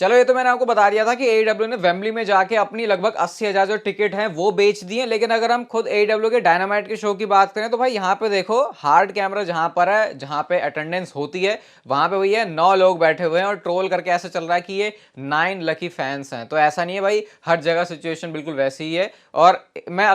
चलो ये तो मैंने आपको बता दिया था कि AEW ने वेम्बली में जाके अपनी लगभग 80,000 जो टिकट हैं वो बेच दिए। लेकिन अगर हम खुद AEW के डायनामाइट के शो की बात करें तो भाई यहाँ पे देखो, हार्ड कैमरा जहां पर है, जहां पे अटेंडेंस होती है, वहां पे भैया 9 लोग बैठे हुए हैं और ट्रोल करके ऐसे चल रहा है कि ये 9 लकी फैंस हैं। तो ऐसा नहीं है भाई, हर जगह सिचुएशन बिल्कुल वैसी ही है। और मैं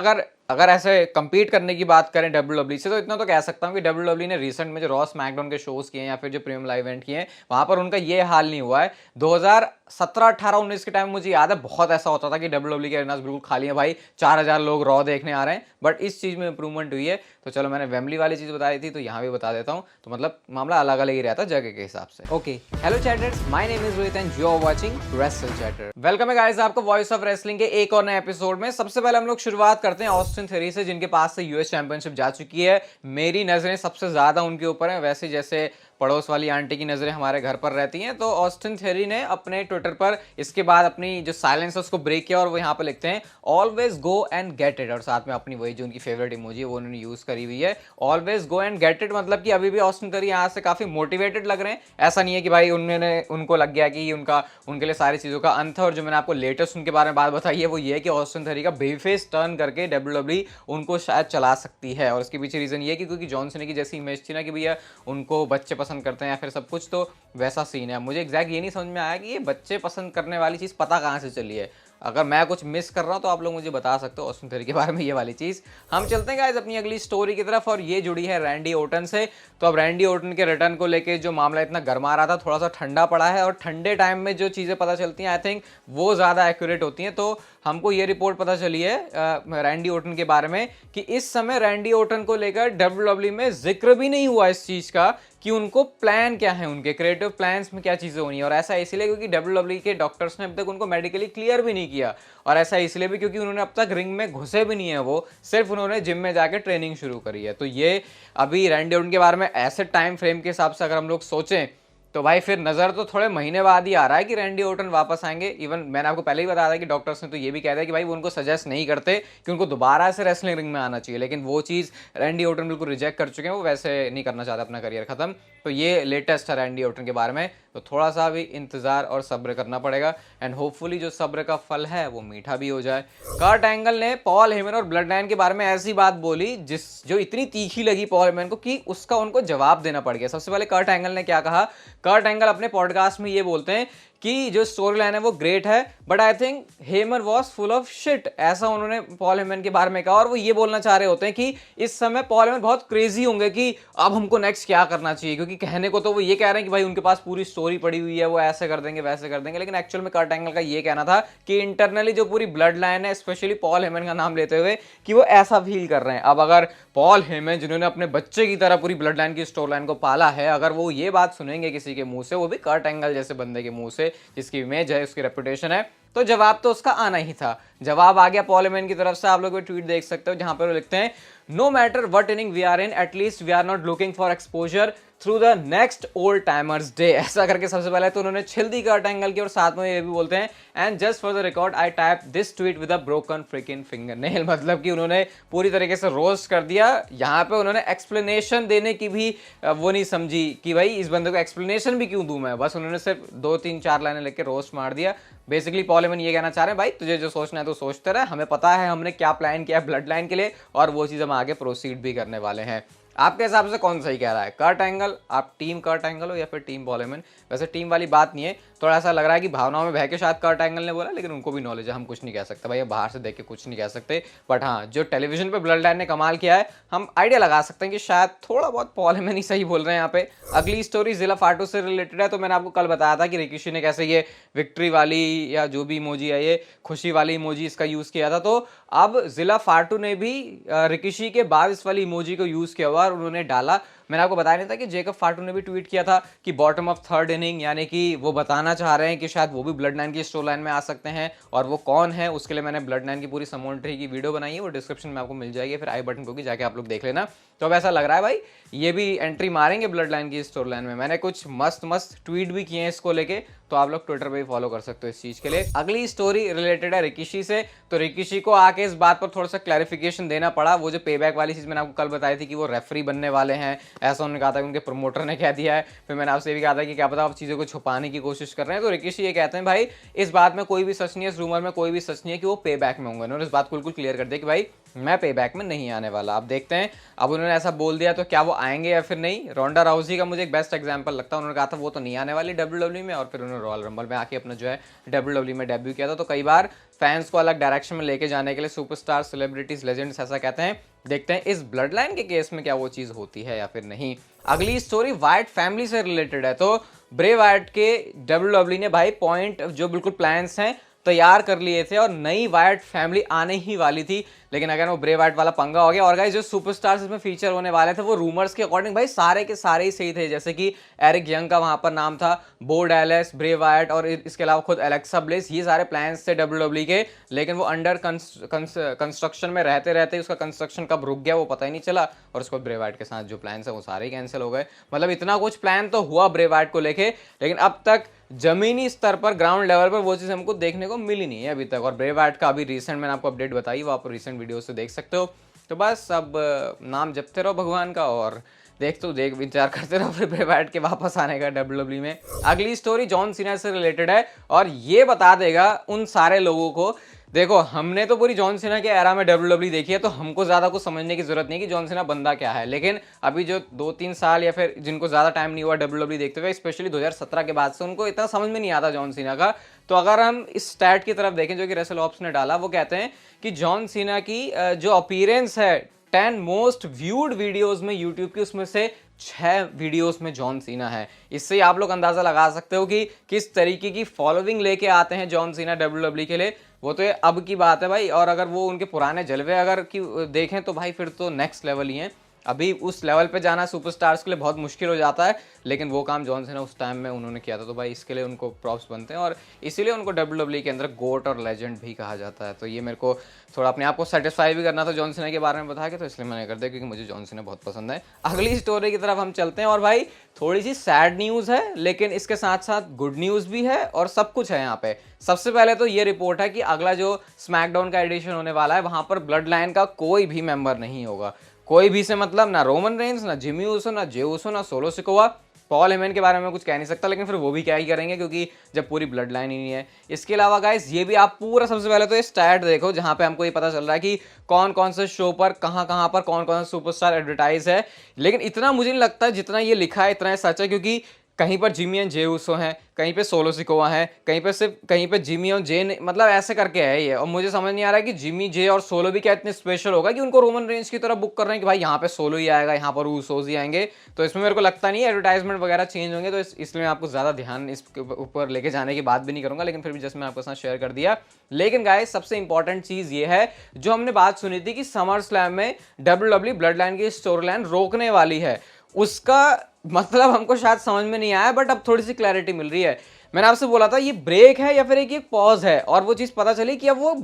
अगर ऐसे कंपीट करने की बात करें WWE से, तो इतना तो कह सकता हूं कि WWE ने रिसेंट में जो रॉ स्मैकडाउन के शोज किए हैं या फिर जो प्रीमियम लाइव इवेंट किए हैं, वहां पर उनका ये हाल नहीं हुआ है। 2017, 18, 19 के टाइम मुझे याद है बहुत ऐसा होता था कि WWE के अरेनास बिल्कुल खाली है भाई, 4000 लोग रॉ देखने आ रहे हैं। बट इस चीज में इंप्रूवमेंट हुई है। तो चलो, मैंने वेम्बली वाली चीज बताई थी तो यहाँ भी बता देता हूँ। तो मतलब मामला अलग अलग ही रहता है जगह के हिसाब से। Okay, hello chatters, my name is Rohit and you are watching wrestle chatter. Welcome है गाइस आपको वॉइस ऑफ रेसलिंग के एक और नए एपिसोड में। सबसे पहले हम लोग शुरुआत करते हैं ऑस्टिन थ्योरी से, जिनके पास से यूएस चैंपियनशिप जा चुकी है। मेरी नजरें सबसे ज्यादा उनके ऊपर हैं, वैसे जैसे पड़ोस वाली आंटी की नजरें हमारे घर पर रहती हैं। तो ऑस्टिन थ्योरी ने अपने ट्विटर पर इसके बाद अपनी जो साइलेंस है उसको ब्रेक किया और वो यहाँ पे लिखते हैं always go and get it, और साथ में अपनी वही जो उनकी फेवरेट इमोजी है वो उन्होंने यूज करी हुई है, always go and get it. मतलब कि अभी भी ऑस्टिन थ्योरी यहाँ से काफी मोटिवेटेड लग रहे हैं। ऐसा नहीं है कि भाई उनको लग गया कि उनके लिए सारी चीजों का अंत है। और जो मैंने आपको लेटेस्ट उनके बारे में बात बताई है वो ये है कि ऑस्टिन थ्योरी का बेबी फेस टर्न करके WWE उनको शायद चला सकती है। और उसके पीछे रीजन ये है कि क्योंकि जॉन सीना की जैसी इमेज थी ना कि भैया उनको बच्चे पसंद करते हैं या फिर सब कुछ, तो वैसा सीन है। मुझे एग्जैक्ट ये नहीं समझ में आया कि ये बच्चे पसंद करने वाली चीज़ पता कहाँ से चली है। अगर मैं कुछ मिस कर रहा हूँ तो आप लोग मुझे बता सकते हो ऑस्टिन थ्योरी के बारे में ये वाली चीज़। हम चलते हैं गाइस अपनी अगली स्टोरी की तरफ, और ये जुड़ी है रैंडी ओटन से। तो अब रैंडी ओटन के रिटर्न को लेके जो मामला इतना गर्मा रहा था, थोड़ा सा ठंडा पड़ा है। और ठंडे टाइम में जो चीज़ें पता चलती हैं आई थिंक वो ज़्यादा एक्यूरेट होती हैं। तो हमको ये रिपोर्ट पता चली है रैंडी ओटन के बारे में कि इस समय रैंडी ओटन को लेकर WWE में जिक्र भी नहीं हुआ इस चीज़ का कि उनको प्लान क्या है, उनके क्रिएटिव प्लान्स में क्या चीज़ें होनी है। और ऐसा इसलिए क्योंकि WWE के डॉक्टर्स ने अब तक उनको मेडिकली क्लियर भी नहीं किया। और ऐसा इसलिए भी क्योंकि उन्होंने अब तक रिंग में घुसे भी नहीं है, वो सिर्फ उन्होंने जिम में जाकर ट्रेनिंग शुरू करी है। तो ये अभी रैंडी ओटन के बारे में ऐसे टाइम फ्रेम के हिसाब से अगर हम लोग सोचें तो भाई फिर नजर तो थोड़े महीने बाद ही आ रहा है कि रैंडी ओटन वापस आएंगे। इवन मैंने आपको पहले ही बताया था कि डॉक्टर्स ने तो ये भी कह दिया कि भाई वो उनको सजेस्ट नहीं करते कि उनको दोबारा से रेसलिंग रिंग में आना चाहिए, लेकिन वो चीज़ रैंडी ओटन बिल्कुल रिजेक्ट कर चुके हैं। वो वैसे नहीं करना चाहते अपना करियर खत्म। तो ये लेटेस्ट है रैंडी ओटन के बारे में। तो थोड़ा सा भी इंतजार और सब्र करना पड़ेगा एंड होपफुली जो सब्र का फल है वो मीठा भी हो जाए। कर्ट एंगल ने पॉल हेमन और ब्लड लाइन के बारे में ऐसी बात बोली जो इतनी तीखी लगी पॉल हेमन को कि उसका उनको जवाब देना पड़ गया। सबसे पहले कर्ट एंगल ने क्या कहा, कर्ट एंगल अपने पॉडकास्ट में ये बोलते हैं कि जो स्टोरी लाइन है वो ग्रेट है but I think Heyman was full of shit, ऐसा उन्होंने पॉल हेमन के बारे में कहा। और वो ये बोलना चाह रहे होते हैं कि इस समय पॉल हेमन बहुत क्रेजी होंगे कि अब हमको नेक्स्ट क्या करना चाहिए, क्योंकि कहने को तो वो ये कह रहे हैं कि भाई उनके पास पूरी स्टोरी पड़ी हुई है, वो ऐसे कर देंगे वैसे कर देंगे, लेकिन एक्चुअल में कर्ट एंगल का ये कहना था कि इंटरनली जो पूरी ब्लड लाइन है, स्पेशली पॉल हेमन का नाम लेते हुए, कि वो ऐसा फील कर रहे हैं। अब अगर पॉल हेमन जिन्होंने अपने बच्चे की तरह पूरी ब्लड लाइन की स्टोरी लाइन को पाला है, अगर वो ये बात सुनेंगे किसी के मुंह से, वो भी कर्ट एंगल जैसे बंदे के मुंह से जिसकी इमेज है, उसकी रेपुटेशन है, तो जवाब तो उसका आना ही था। जवाब आ गया पॉल हेमन की तरफ से। आप लोग ट्वीट देख सकते हो जहां पर वो लिखते हैं, no matter what inning we are in, at least we are not looking for exposure through the next old timers day. ऐसा करके सबसे पहले तो उन्होंने छिल दी कर्ट एंगल की, और साथ में ये भी बोलते हैं and just for the record I type this tweet with a broken fricking finger nail. मतलब कि उन्होंने पूरी तरीके से रोस्ट कर दिया। यहाँ पे उन्होंने एक्सप्लेनेशन देने की भी वो नहीं समझी कि भाई इस बंदे को एक्सप्लेनेशन भी क्यों दूं मैं, बस उन्होंने सिर्फ 2-3-4 लाइनें लेके रोस्ट मार दिया। बेसिकली पॉल हेमन ये कहना चाह रहे हैं भाई तुझे जो सोचना है तो सोचते रहे, हमें पता है हमने क्या प्लान किया है ब्लड लाइन के लिए, और वो चीज़ हम आगे प्रोसीड भी करने वाले हैं। आपके हिसाब से कौन सही कह रहा है, कर्ट एंगल, आप टीम कर्ट एंगल हो या फिर टीम पॉल हेमन? वैसे टीम वाली बात नहीं है, थोड़ा ऐसा लग रहा है कि भावनाओं में बह के शायद कर्ट एंगल ने बोला, लेकिन उनको भी नॉलेज है, हम कुछ नहीं कह सकते भाई, बाहर से देख के कुछ नहीं कह सकते। बट हाँ, जो टेलीविजन पे ब्लड लाइन ने कमाल किया है, हम आइडिया लगा सकते हैं कि शायद थोड़ा बहुत पॉल हेमन ही सही बोल रहे हैं यहाँ पे। अगली स्टोरी जिला फाटू से रिलेटेड है। तो मैंने आपको कल बताया था कि रिकिशी ने कैसे ये विक्ट्री वाली या जो भी इमोजी है, ये खुशी वाली इमोजी इसका यूज किया था। तो अब जिला फाटू ने भी रिकिशी के बाद इस वाली इमोजी को यूज किया हुआ और उन्होंने डाला। मैंने आपको बताया नहीं था कि जेकब फाटू ने भी ट्वीट किया था कि बॉटम ऑफ थर्ड इनिंग, यानी कि वो बताना चाह रहे हैं कि शायद वो भी ब्लड लाइन की स्टोरी लाइन में आ सकते हैं, और वो कौन है उसके लिए मैंने ब्लड लाइन की पूरी समोन्ट्री की वीडियो बनाई है, वो डिस्क्रिप्शन में आपको मिल जाएगी, फिर आई बटन को भी जाके आप लोग देख लेना। तो अब ऐसा लग रहा है भाई ये भी एंट्री मारेंगे ब्लड लाइन की स्टोरी लाइन में। मैंने कुछ मस्त मस्त ट्वीट भी किए हैं इसको लेके, तो आप लोग ट्विटर पे भी फॉलो कर सकते हो इस चीज के लिए। अगली स्टोरी रिलेटेड है रिकिशी से। तो रिकिशी को आके इस बात पर थोड़ा सा क्लैरिफिकेशन देना पड़ा। वो जो पे बैक वाली चीज मैंने आपको कल बताई थी कि वो रेफरी बनने वाले हैं, ऐसा उन्होंने कहा था कि उनके प्रमोटर ने कह दिया है। फिर मैंने आपसे भी कहा था कि क्या पता आप चीज़ों को छुपाने की कोशिश कर रहे हैं। तो रिकिशी ये कहते हैं भाई इस बात में कोई भी सच नहीं है, इस रूमर में कोई भी सच नहीं है कि वो पे बैक में होंगे। उन्होंने इस बात को बिल्कुल क्लियर कर दिया कि भाई मैं पे बैक में नहीं आने वाला। अब देखते हैं, अब उन्होंने ऐसा बोल दिया तो क्या वो आएंगे या फिर नहीं। रोंडा राउजी का मुझे एक बेस्ट एग्जांपल लगता है। उन्होंने कहा था वो तो नहीं आने वाली डब्ल्यूडब्ल्यू में, और फिर उन्होंने रॉयल रंबल में आके अपना जो है डब्ल्यूडब्ल्यू में डेब्यू किया था। तो कई बार फैंस को अलग डायरेक्शन में लेके जाने के लिए सुपरस्टार, सेलिब्रिटीज, लेजेंड्स ऐसा कहते हैं। देखते हैं इस ब्लड लाइन के केस में क्या वो चीज होती है या फिर नहीं। अगली स्टोरी वाइट फैमिली से रिलेटेड है। तो ब्रे वाइट के डब्ल्यूडब्ल्यू ने भाई पॉइंट जो बिल्कुल प्लान्स हैं तैयार कर लिए थे और नई वाइट फैमिली आने ही वाली थी, लेकिन अगर वो ब्रे वाइट वाला पंगा हो गया। और गाइस जो सुपरस्टार्स इसमें फीचर होने वाले थे वो रूमर्स के अकॉर्डिंग भाई सारे के सारे ही सही थे। जैसे कि एरिक यंग का वहां पर नाम था, बो डैलस, ब्रे वाइट और इसके अलावा खुद एलेक्सा ब्लिस, ये सारे प्लान्स थे डब्ल्यूडब्ल्यू के। लेकिन वो अंडर कंस्ट्रक्शन में रहते रहते उसका कंस्ट्रक्शन कब रुक गया वो पता ही नहीं चला, और उसको ब्रे वाइट के साथ जो प्लान है वो सारे कैंसिल हो गए। मतलब इतना कुछ प्लान तो हुआ ब्रे वाइट को लेके, लेकिन अब तक जमीनी स्तर पर, ग्राउंड लेवल पर वो चीज़ हमको देखने को मिली नहीं है अभी तक। और ब्रे वाइट का अभी रिसेंट मैंने आपको अपडेट बताई, वो आप रिसेंट वीडियो से देख सकते हो। तो बस अब नाम जपते रहो भगवान का और देख इंतजार करते रहो फिर ब्रे वाइट के वापस आने का डब्ल्यूडब्ल्यू में। अगली स्टोरी जॉन सीना से रिलेटेड है और ये बता देगा उन सारे लोगों को, देखो हमने तो पूरी जॉन सीना के एरा में डब्ल्यूडब्ल्यू देखी है, तो हमको ज्यादा कुछ समझने की जरूरत नहीं कि जॉन सीना बंदा क्या है। लेकिन अभी जो 2-3 साल या फिर जिनको ज्यादा टाइम नहीं हुआ डब्ल्यूडब्ल्यू देखते हुए, स्पेशली 2017 के बाद से, उनको इतना समझ में नहीं आता जॉन सीना का। तो अगर हम इस स्टैट की तरफ देखें जो कि रेसल ऑप्स ने डाला, वो कहते हैं कि जॉन सीना की जो अपीयरेंस है 10 मोस्ट व्यूड वीडियोस में यूट्यूब की, उसमें से 6 वीडियोस में जॉन सीना है। इससे आप लोग अंदाजा लगा सकते हो कि किस तरीके की फॉलोइंग लेके आते हैं जॉन सीना डब्ल्यूडब्ल्यू के लिए। वो तो ये अब की बात है भाई, और अगर वो उनके पुराने जलवे अगर की देखें तो भाई फिर तो नेक्स्ट लेवल ही है। अभी उस लेवल पे जाना सुपरस्टार्स के लिए बहुत मुश्किल हो जाता है, लेकिन वो काम जॉन सीना उस टाइम में उन्होंने किया था। तो भाई इसके लिए उनको प्रॉप्स बनते हैं और इसीलिए उनको डब्ल्यूडब्ल्यू के अंदर गोट और लेजेंड भी कहा जाता है। तो ये मेरे को थोड़ा अपने आप को सेटिस्फाई भी करना था जॉन सीना के बारे में बता के, तो इसलिए मैंने कर दिया क्योंकि मुझे जॉन सीना बहुत पसंद है। अगली स्टोरी की तरफ हम चलते हैं और भाई थोड़ी सी सैड न्यूज़ है, लेकिन इसके साथ साथ गुड न्यूज़ भी है और सब कुछ है यहाँ पे। सबसे पहले तो ये रिपोर्ट है कि अगला जो स्मैकडाउन का एडिशन होने वाला है वहां पर ब्लड लाइन का कोई भी मेंबर नहीं होगा। कोई भी से मतलब ना रोमन रेंस, ना जिमी ऊसो, ना जे ऊसो, ना सोलो सिकोवा। पॉल हेमन के बारे में कुछ कह नहीं सकता, लेकिन फिर वो भी क्या ही करेंगे क्योंकि जब पूरी ब्लड लाइन ही नहीं है। इसके अलावा गाइस ये भी आप पूरा, सबसे पहले तो ये स्टैट देखो जहां पे हमको ये पता चल रहा है कि कौन कौन से शो पर कहां पर कौन कौन सा सुपरस्टार एडवर्टाइज है। लेकिन इतना मुझे नहीं लगता जितना ये लिखा है इतना सच है, क्योंकि कहीं पर जिमी एंड जे ऊसो हैं, कहीं पे सोलो सिकोवा है, कहीं पे जिमी और जे, मतलब ऐसे करके है ये। और मुझे समझ नहीं आ रहा है कि जिमी, जे और सोलो भी क्या इतने स्पेशल होगा कि उनको रोमन रेंज की तरह बुक कर रहे हैं कि भाई यहाँ पे सोलो ही आएगा, यहाँ पर ऊसोज ही आएंगे। तो इसमें मेरे को लगता नहीं है एडवर्टाइजमेंट वगैरह चेंज होंगे, तो इसलिए मैं आपको ज्यादा ध्यान इसके ऊपर लेके जाने की बात भी नहीं करूंगा, लेकिन फिर भी जस्ट मैं आपके साथ शेयर कर दिया। लेकिन गाइस सबसे इंपॉर्टेंट चीज ये है जो हमने बात सुनी थी कि समर स्लैम में डब्ल्यूडब्ल्यू ब्लड लाइन की स्टोरी लाइन रोकने वाली है, उसका मतलब हमको शायद समझ में नहीं आया, बट अब थोड़ी सी क्लैरिटी मिल रही है। मैंने आपसे बोला था ये ब्रेक है या फिर एक पॉज है, और वो चीज पता चली कि अब वो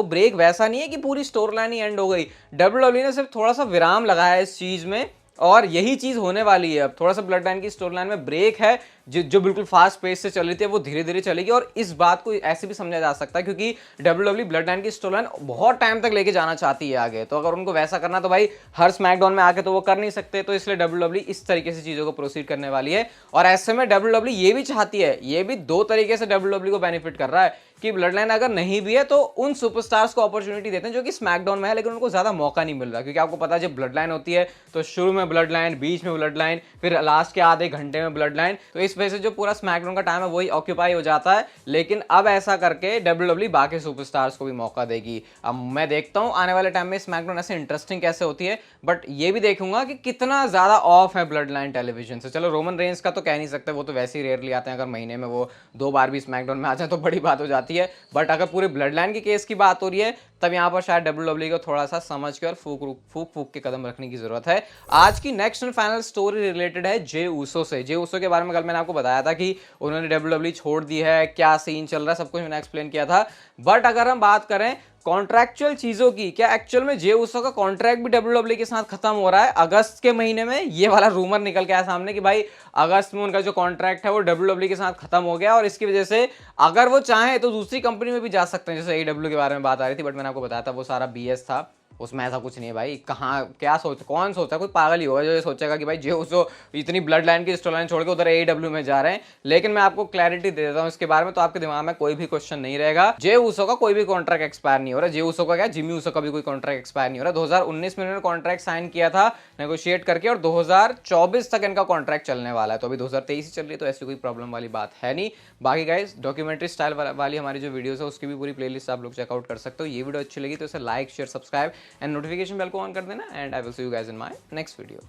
ब्रेक वैसा नहीं है कि पूरी स्टोरी लाइन ही एंड हो गई। डब्ल्यूडब्ल्यू ने सिर्फ थोड़ा सा विराम लगाया है इस चीज में, और यही चीज होने वाली है। अब थोड़ा सा ब्लड लाइन की स्टोरी लाइन में ब्रेक है, जो बिल्कुल फास्ट पेस से चल रही थी वो धीरे धीरे चलेगी। और इस बात को ऐसे भी समझा जा सकता है क्योंकि डब्ल्यूडब्ल्यू ब्लड लाइन की स्टोरी लाइन बहुत टाइम तक लेके जाना चाहती है आगे, तो अगर उनको वैसा करना तो भाई हर स्मैकडाउन में आके तो वो कर नहीं सकते, तो इसलिए डब्ल्यूडब्ल्यू इस तरीके से चीजों को प्रोसीड करने वाली है। और ऐसे में डब्ल्यूडब्ल्यू ये भी चाहती है, ये भी 2 तरीके से डब्ल्यूडब्ल्यू को बेनिफिट कर रहा है कि ब्लड लाइन अगर नहीं भी है तो उन सुपरस्टार्स को अपॉर्चुनिटी देते हैं जो कि स्मैकडाउन में है, लेकिन उनको ज्यादा मौका नहीं मिल रहा। क्योंकि आपको पता है जब ब्लड लाइन होती है तो शुरू में ब्लड लाइन, बीच में ब्लड लाइन, फिर लास्ट के आधे घंटे में ब्लड लाइन, तो इस वजह से जो पूरा स्मैकडाउन का टाइम है वही ऑक्यूपाई हो जाता है। लेकिन अब ऐसा करके डब्ल्यूडब्ल्यू बाकी सुपरस्टार्स को भी मौका देगी। अब मैं देखता हूं आने वाले टाइम में स्मैकडाउन ऐसे इंटरेस्टिंग कैसे होती है, बट ये भी देखूंगा कि कितना ज्यादा ऑफ है ब्लड लाइन टेलीविजन से। चलो रोमन रेंस का तो कह नहीं सकते, वो तो वैसे ही रेयरली आते हैं, अगर महीने में वो 2 बार भी स्मैकडाउन में आ जाए तो बड़ी बात हो जाती है। बट अगर पूरे ब्लड लाइन के केस की बात हो रही है तब यहाँ पर शायद डब्ल्यूडब्ल्यू को थोड़ा सा समझ के और फूक के कदम रखने की जरूरत है। आज की next and final story related है जे ऊसो से। जे ऊसो के बारे में कल मैंने आपको बताया था कि उन्होंने डब्ल्यूडब्ल्यू छोड़ दी है, क्या सीन चल रहा है, सब कुछ मैंने एक्सप्लेन किया था। बट अगर हम बात करें कॉन्ट्रैक्चुअल चीजों की, क्या एक्चुअल में जे उसो का कॉन्ट्रैक्ट भी डब्ल्यूडब्ल्यूई के साथ खत्म हो रहा है अगस्त के महीने में? ये वाला रूमर निकल के आया सामने कि भाई अगस्त में उनका जो कॉन्ट्रैक्ट है वो डब्ल्यूडब्ल्यूई के साथ खत्म हो गया, और इसकी वजह से अगर वो चाहे तो दूसरी कंपनी में भी जा सकते हैं, जैसे AEW के बारे में बात आ रही थी, बट मैंने आपको बताया था वो सारा BS था, उसमें ऐसा कुछ नहीं है भाई। कहाँ क्या कौन सोचता है, कोई पागल ही होगा जो ये सोचेगा कि भाई जे उसो इतनी ब्लड लाइन की स्टोरी लाइन छोड़ के उधर AEW में जा रहे हैं। लेकिन मैं आपको क्लैरिटी दे देता हूँ इसके बारे में, तो आपके दिमाग में कोई भी क्वेश्चन नहीं रहेगा। जे उसो का कोई भी कॉन्ट्रैक्ट एक्सपायर नहीं हो रहा। जे उसो का क्या, जिमी उसो का भी कोई कॉन्ट्रैक्ट एक्सपायर नहीं हो रहा। 2019 में इन्होंने कॉन्ट्रैक्ट साइन किया था नेगोशिएट करके, और 2024 तक इनका कॉन्ट्रैक्ट चलने वाला है, तो अभी 2023 ही चल रही है, तो ऐसी कोई प्रॉब्लम वाली बात है नहीं। बाकी गाइस डॉक्यूमेंट्री स्टाइल वाली हमारी जो वीडियोस है उसकी भी पूरी प्लेलिस्ट आप लोग चेकआउट कर सकते हो। ये वीडियो अच्छी लगी तो इसे like share subscribe and notification bell को ऑन कर देना, and I will see you guys in my next video.